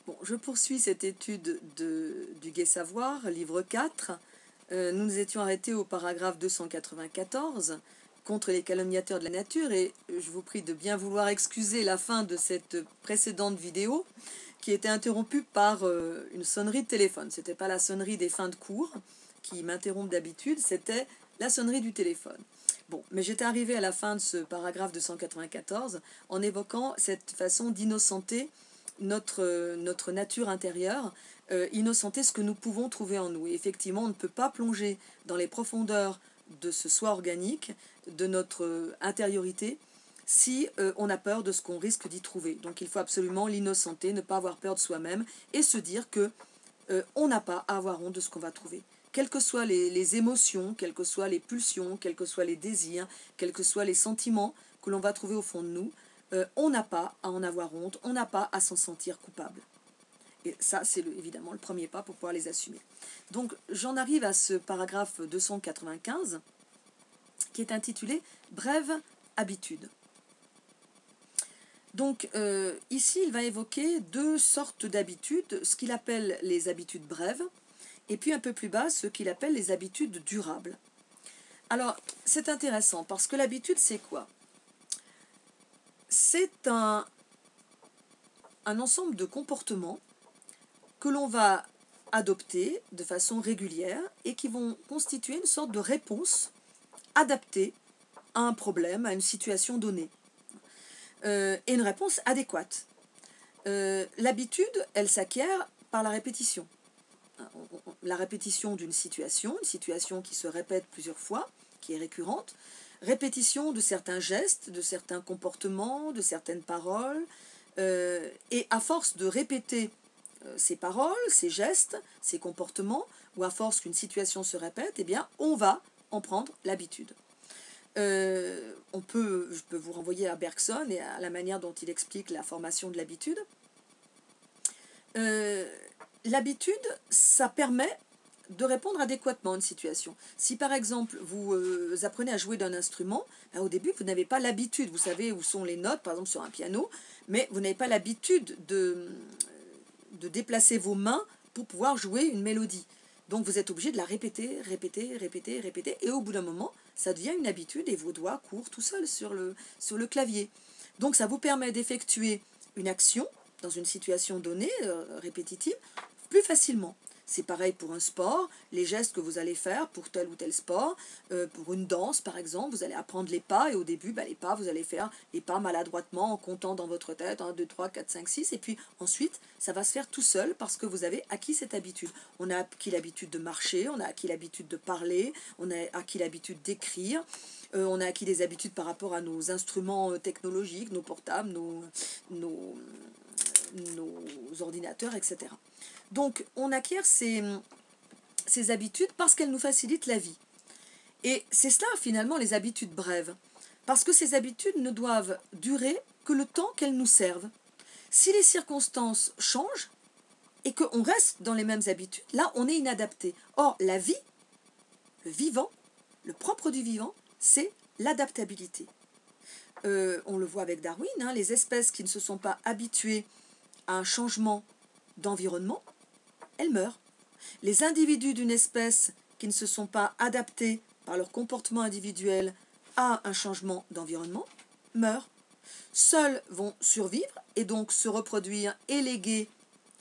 Bon, je poursuis cette étude du Gai Savoir, livre 4. Nous nous étions arrêtés au paragraphe 294, contre les calomniateurs de la nature, et je vous prie de bien vouloir excuser la fin de cette précédente vidéo, qui était interrompue par une sonnerie de téléphone. Ce n'était pas la sonnerie des fins de cours qui m'interrompt d'habitude, c'était la sonnerie du téléphone. Bon, mais j'étais arrivée à la fin de ce paragraphe 294 en évoquant cette façon d'innocenter notre nature intérieure, innocenter ce que nous pouvons trouver en nous. Et effectivement, on ne peut pas plonger dans les profondeurs de ce soi organique, de notre intériorité, si on a peur de ce qu'on risque d'y trouver. Donc il faut absolument l'innocenter, ne pas avoir peur de soi-même et se dire que on n'a pas à avoir honte de ce qu'on va trouver. Quelles que soient les émotions, quelles que soient les pulsions, quels que soient les désirs, quels que soient les sentiments que l'on va trouver au fond de nous, on n'a pas à en avoir honte, on n'a pas à s'en sentir coupable. Et ça, c'est évidemment le premier pas pour pouvoir les assumer. Donc, j'en arrive à ce paragraphe 295 qui est intitulé « Brève habitude ». Donc, ici, il va évoquer deux sortes d'habitudes, ce qu'il appelle les habitudes brèves, et puis un peu plus bas, ce qu'il appelle les habitudes durables. Alors, c'est intéressant, parce que l'habitude, c'est quoi ? C'est un ensemble de comportements que l'on va adopter de façon régulière et qui vont constituer une sorte de réponse adaptée à un problème, à une situation donnée, et une réponse adéquate. L'habitude, elle s'acquiert par la répétition. La répétition d'une situation, une situation qui se répète plusieurs fois, qui est récurrente, répétition de certains gestes, de certains comportements, de certaines paroles, et à force de répéter ces paroles, ces gestes, ces comportements, ou à force qu'une situation se répète, eh bien, on va en prendre l'habitude. Je peux vous renvoyer à Bergson et à la manière dont il explique la formation de l'habitude. L'habitude, ça permet de répondre adéquatement à une situation. Si par exemple vous apprenez à jouer d'un instrument, au début vous n'avez pas l'habitude, vous savez où sont les notes, par exemple sur un piano, mais vous n'avez pas l'habitude de déplacer vos mains pour pouvoir jouer une mélodie. Donc vous êtes obligé de la répéter, et au bout d'un moment, ça devient une habitude et vos doigts courent tout seuls sur le clavier. Donc ça vous permet d'effectuer une action dans une situation donnée, répétitive, plus facilement. C'est pareil pour un sport, les gestes que vous allez faire pour tel ou tel sport, pour une danse par exemple, vous allez apprendre les pas et au début, les pas, vous allez faire les pas maladroitement en comptant dans votre tête 1, 2, 3, 4, 5, 6 et puis ensuite, ça va se faire tout seul parce que vous avez acquis cette habitude. On a acquis l'habitude de marcher, on a acquis l'habitude de parler, on a acquis l'habitude d'écrire, on a acquis des habitudes par rapport à nos instruments technologiques, nos portables, nos ordinateurs, etc. Donc, on acquiert ces habitudes parce qu'elles nous facilitent la vie. Et c'est cela, finalement, les habitudes brèves. Parce que ces habitudes ne doivent durer que le temps qu'elles nous servent. Si les circonstances changent et qu'on reste dans les mêmes habitudes, là, on est inadapté. Or, la vie, le vivant, le propre du vivant, c'est l'adaptabilité. On le voit avec Darwin, les espèces qui ne se sont pas habituées à un changement d'environnement, elles meurent. Les individus d'une espèce qui ne se sont pas adaptés par leur comportement individuel à un changement d'environnement meurent. Seuls vont survivre et donc se reproduire et léguer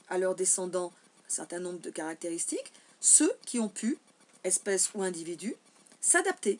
à leurs descendants un certain nombre de caractéristiques, ceux qui ont pu, espèces ou individus, s'adapter.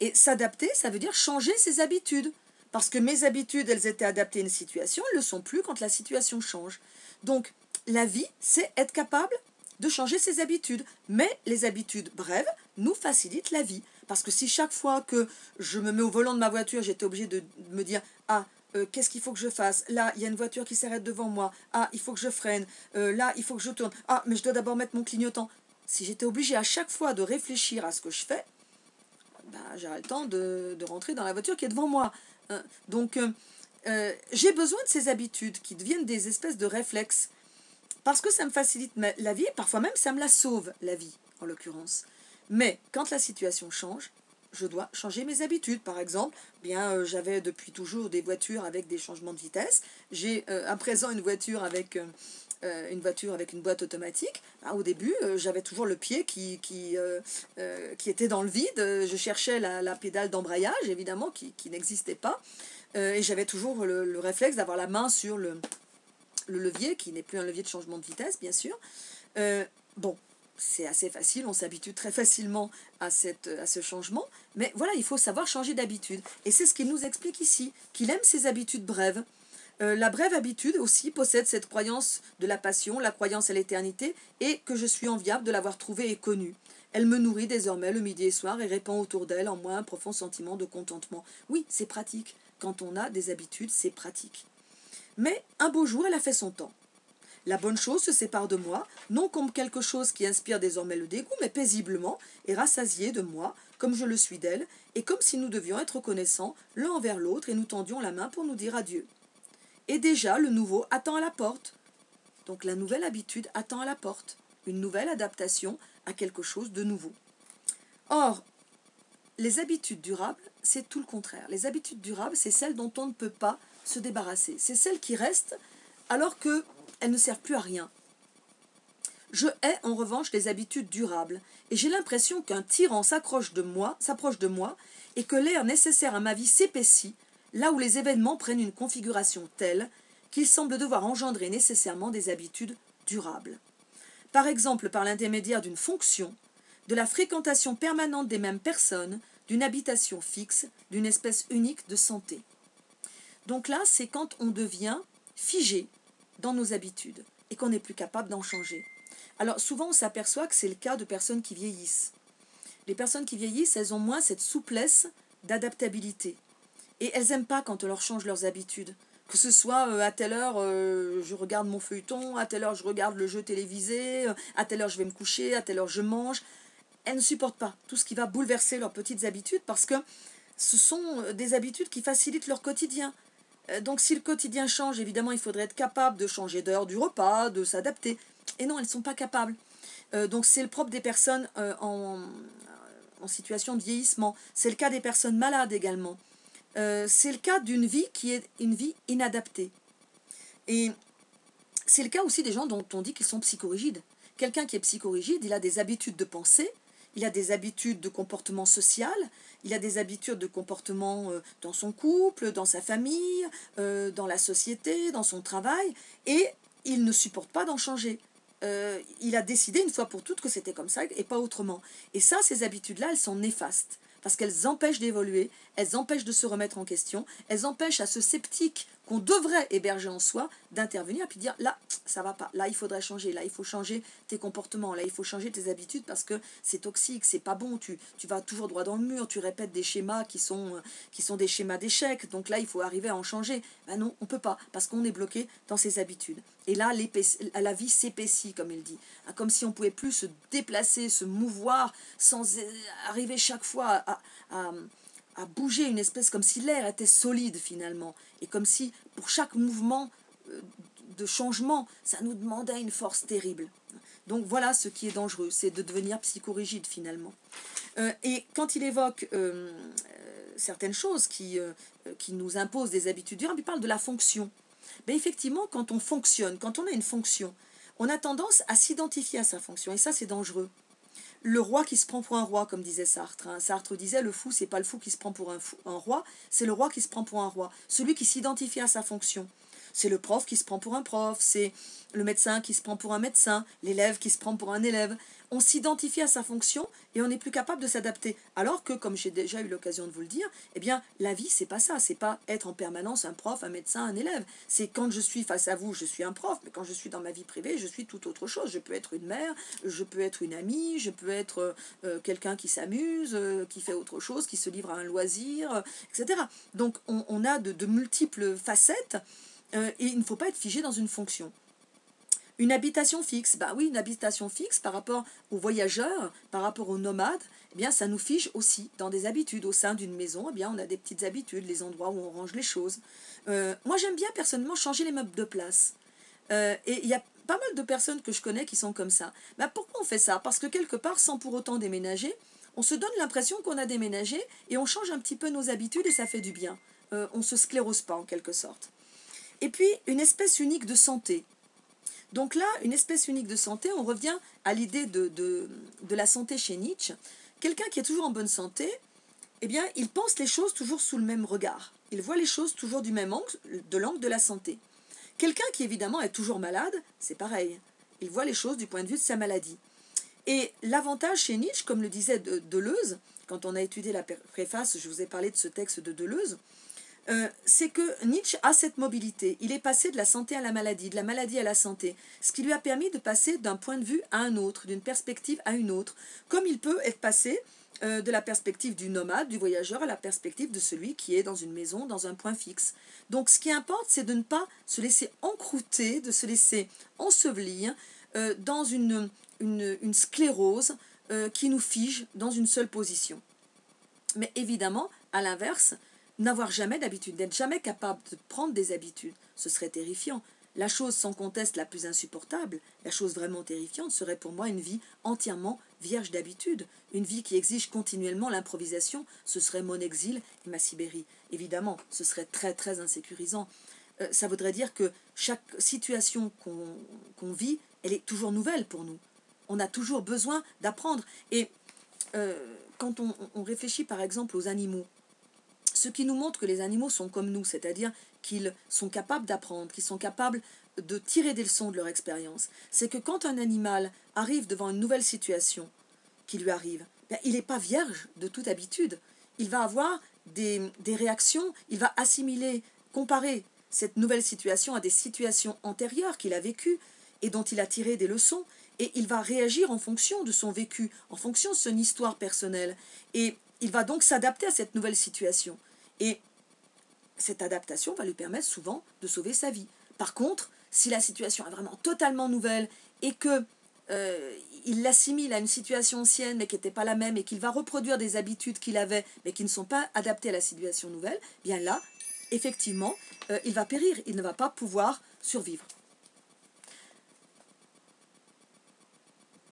Et s'adapter, ça veut dire changer ses habitudes. Parce que mes habitudes, elles étaient adaptées à une situation, elles ne le sont plus quand la situation change. Donc, la vie, c'est être capable de changer ses habitudes. Mais les habitudes brèves nous facilitent la vie. Parce que si chaque fois que je me mets au volant de ma voiture, j'étais obligée de me dire « Ah, qu'est-ce qu'il faut que je fasse ? Là, il y a une voiture qui s'arrête devant moi. Ah, il faut que je freine. Là, il faut que je tourne. Ah, mais je dois d'abord mettre mon clignotant. » Si j'étais obligée à chaque fois de réfléchir à ce que je fais, j'aurai le temps de rentrer dans la voiture qui est devant moi. Donc, j'ai besoin de ces habitudes qui deviennent des espèces de réflexes parce que ça me facilite la vie, parfois même ça me la sauve, la vie, en l'occurrence. Mais quand la situation change, je dois changer mes habitudes. Par exemple, j'avais depuis toujours des voitures avec des changements de vitesse. J'ai à présent une voiture avec une voiture avec une boîte automatique, hein, au début, j'avais toujours le pied qui était dans le vide. Je cherchais la pédale d'embrayage, évidemment, qui n'existait pas. Et j'avais toujours le réflexe d'avoir la main sur le levier, qui n'est plus un levier de changement de vitesse, bien sûr. Bon, c'est assez facile, on s'habitue très facilement à ce changement. Mais voilà, il faut savoir changer d'habitude. Et c'est ce qu'il nous explique ici, qu'il aime ses habitudes brèves. La brève habitude aussi possède cette croyance de la passion, la croyance à l'éternité, et que je suis enviable de l'avoir trouvée et connue. Elle me nourrit désormais le midi et soir et répand autour d'elle en moi un profond sentiment de contentement. Oui, c'est pratique. Quand on a des habitudes, c'est pratique. Mais un beau jour, elle a fait son temps. La bonne chose se sépare de moi, non comme quelque chose qui inspire désormais le dégoût, mais paisiblement et rassasiée de moi, comme je le suis d'elle, et comme si nous devions être reconnaissants l'un envers l'autre et nous tendions la main pour nous dire adieu. Et déjà, le nouveau attend à la porte. Donc la nouvelle habitude attend à la porte. Une nouvelle adaptation à quelque chose de nouveau. Or, les habitudes durables, c'est tout le contraire. Les habitudes durables, c'est celles dont on ne peut pas se débarrasser. C'est celles qui restent alors qu'elles ne servent plus à rien. Je hais en revanche les habitudes durables et j'ai l'impression qu'un tyran s'approche de moi et que l'air nécessaire à ma vie s'épaissit là où les événements prennent une configuration telle qu'ils semblent devoir engendrer nécessairement des habitudes durables. Par exemple, par l'intermédiaire d'une fonction, de la fréquentation permanente des mêmes personnes, d'une habitation fixe, d'une espèce unique de santé. Donc là, c'est quand on devient figé dans nos habitudes et qu'on n'est plus capable d'en changer. Alors souvent, on s'aperçoit que c'est le cas de personnes qui vieillissent. Les personnes qui vieillissent, elles ont moins cette souplesse d'adaptabilité. Et elles n'aiment pas quand on leur change leurs habitudes. Que ce soit à telle heure, je regarde mon feuilleton, à telle heure, je regarde le jeu télévisé, à telle heure, je vais me coucher, à telle heure, je mange. Elles ne supportent pas tout ce qui va bouleverser leurs petites habitudes parce que ce sont des habitudes qui facilitent leur quotidien. Donc si le quotidien change, évidemment, il faudrait être capable de changer d'heure du repas, de s'adapter. Et non, elles ne sont pas capables. Donc c'est le propre des personnes en situation de vieillissement. C'est le cas des personnes malades également. C'est le cas d'une vie qui est une vie inadaptée. Et c'est le cas aussi des gens dont on dit qu'ils sont psychorigides. Quelqu'un qui est psychorigide, il a des habitudes de pensée, il a des habitudes de comportement social, il a des habitudes de comportement dans son couple, dans sa famille, dans la société, dans son travail, et il ne supporte pas d'en changer. Il a décidé une fois pour toutes que c'était comme ça et pas autrement. Et ça, ces habitudes-là, elles sont néfastes. Parce qu'elles empêchent d'évoluer, elles empêchent de se remettre en question, elles empêchent à ce sceptique qu'on devrait héberger en soi d'intervenir et puis dire là, ça va pas, là il faudrait changer, là il faut changer tes comportements, là il faut changer tes habitudes parce que c'est toxique, c'est pas bon, tu vas toujours droit dans le mur, tu répètes des schémas qui sont des schémas d'échec, donc là il faut arriver à en changer. Ben non, on peut pas, parce qu'on est bloqué dans ses habitudes. Et là, la vie s'épaissit, comme il dit. Comme si on pouvait plus se déplacer, se mouvoir, sans arriver chaque fois à bouger une espèce, comme si l'air était solide finalement. Et comme si, pour chaque mouvement de changement, ça nous demandait une force terrible. Donc voilà ce qui est dangereux, c'est de devenir psychorigide finalement. Et quand il évoque certaines choses qui nous imposent des habitudes durables, il parle de la fonction. Mais effectivement, quand on fonctionne, quand on a une fonction, on a tendance à s'identifier à sa fonction, et ça c'est dangereux. Le roi qui se prend pour un roi, comme disait Sartre. Sartre disait, le fou, c'est pas le fou qui se prend pour un roi, c'est le roi qui se prend pour un roi. Celui qui s'identifie à sa fonction. C'est le prof qui se prend pour un prof, c'est le médecin qui se prend pour un médecin, l'élève qui se prend pour un élève. On s'identifie à sa fonction et on n'est plus capable de s'adapter. Alors que, comme j'ai déjà eu l'occasion de vous le dire, eh bien, la vie, c'est pas ça. C'est pas être en permanence un prof, un médecin, un élève. C'est quand je suis face à vous, je suis un prof, mais quand je suis dans ma vie privée, je suis tout autre chose. Je peux être une mère, je peux être une amie, je peux être quelqu'un qui s'amuse, qui fait autre chose, qui se livre à un loisir, etc. Donc, on a de multiples facettes. Et il ne faut pas être figé dans une fonction. Une habitation fixe, bah oui, une habitation fixe par rapport aux voyageurs, par rapport aux nomades, eh bien ça nous fige aussi dans des habitudes. Au sein d'une maison, eh bien on a des petites habitudes, les endroits où on range les choses. Moi j'aime bien personnellement changer les meubles de place. Et il y a pas mal de personnes que je connais qui sont comme ça. Bah, pourquoi on fait ça? Parce que quelque part, sans pour autant déménager, on se donne l'impression qu'on a déménagé et on change un petit peu nos habitudes et ça fait du bien. On ne se sclérose pas en quelque sorte. Et puis, une espèce unique de santé. Donc là, une espèce unique de santé, on revient à l'idée de la santé chez Nietzsche. Quelqu'un qui est toujours en bonne santé, eh bien, il pense les choses toujours sous le même regard. Il voit les choses toujours du même angle, de l'angle de la santé. Quelqu'un qui évidemment est toujours malade, c'est pareil. Il voit les choses du point de vue de sa maladie. Et l'avantage chez Nietzsche, comme le disait Deleuze, quand on a étudié la préface, je vous ai parlé de ce texte de Deleuze, c'est que Nietzsche a cette mobilité. Il est passé de la santé à la maladie, de la maladie à la santé, ce qui lui a permis de passer d'un point de vue à un autre, d'une perspective à une autre, comme il peut être passé de la perspective du nomade, du voyageur, à la perspective de celui qui est dans une maison, dans un point fixe. Donc ce qui importe, c'est de ne pas se laisser encrouter, de se laisser ensevelir dans une sclérose qui nous fige dans une seule position. Mais évidemment, à l'inverse, n'avoir jamais d'habitude, n'être jamais capable de prendre des habitudes, ce serait terrifiant. La chose sans conteste la plus insupportable, la chose vraiment terrifiante serait pour moi une vie entièrement vierge d'habitude, une vie qui exige continuellement l'improvisation, ce serait mon exil et ma Sibérie. Évidemment, ce serait très très insécurisant. Ça voudrait dire que chaque situation qu'on vit, elle est toujours nouvelle pour nous. On a toujours besoin d'apprendre. Et quand on réfléchit par exemple aux animaux, ce qui nous montre que les animaux sont comme nous, c'est-à-dire qu'ils sont capables d'apprendre, qu'ils sont capables de tirer des leçons de leur expérience, c'est que quand un animal arrive devant une nouvelle situation qui lui arrive, bien, il n'est pas vierge de toute habitude. Il va avoir des réactions, il va assimiler, comparer cette nouvelle situation à des situations antérieures qu'il a vécues et dont il a tiré des leçons, et il va réagir en fonction de son vécu, en fonction de son histoire personnelle, et il va donc s'adapter à cette nouvelle situation. Et cette adaptation va lui permettre souvent de sauver sa vie. Par contre, si la situation est vraiment totalement nouvelle et que il l'assimile à une situation ancienne mais qui n'était pas la même et qu'il va reproduire des habitudes qu'il avait mais qui ne sont pas adaptées à la situation nouvelle, bien là, effectivement, il va périr, il ne va pas pouvoir survivre.